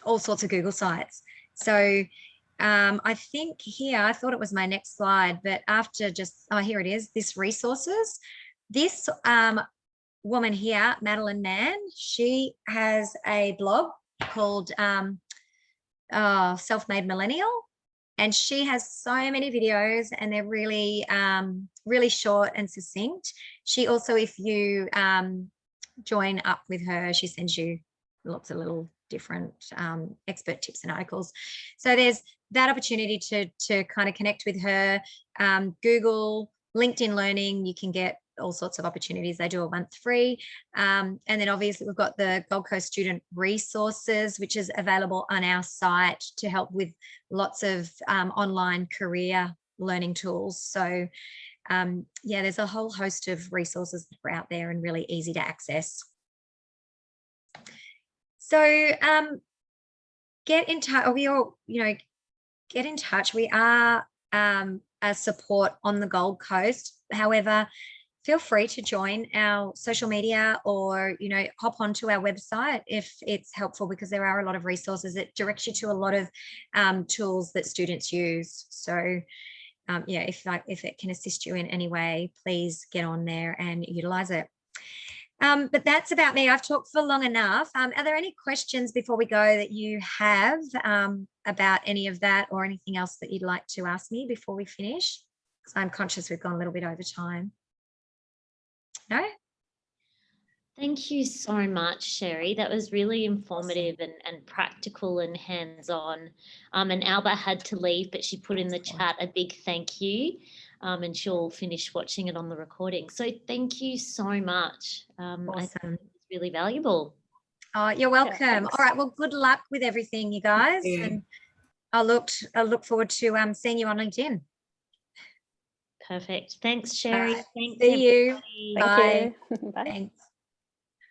all sorts of Google sites. So I think here, I thought it was my next slide, but after here it is, this resources. This woman here, Madeline Mann, she has a blog called Self-Made Millennial, and she has so many videos, and they're really, really short and succinct. She also, if you join up with her, she sends you lots of little different expert tips and articles. So there's that opportunity to kind of connect with her. Google, LinkedIn Learning, you can get all sorts of opportunities. They do a month free. And then obviously we've got the Gold Coast Student Resources, which is available on our site to help with lots of online career learning tools. So yeah, there's a whole host of resources that are out there and really easy to access. So get in touch. We all, get in touch. We are a support on the Gold Coast. However, feel free to join our social media or, hop onto our website if it's helpful, because there are a lot of resources that direct you to a lot of tools that students use. So yeah, if it can assist you in any way, please get on there and utilize it. But that's about me. I've talked for long enough. Are there any questions before we go that you have about any of that, or anything else that you'd like to ask me before we finish? Because I'm conscious we've gone a little bit over time. No? Thank you so much, Sherry. That was really informative and practical and hands-on. And Alba had to leave, but she put in the chat a big thank you. And she'll finish watching it on the recording. So thank you so much. Awesome. I think it's really valuable. Oh, you're welcome. Yeah, all right. Well, good luck with everything, you guys. And I'll look forward to seeing you on LinkedIn. Perfect. Thanks, Sherry. Right. Thanks, See you. everybody. Thank Bye. you. Bye. Thanks.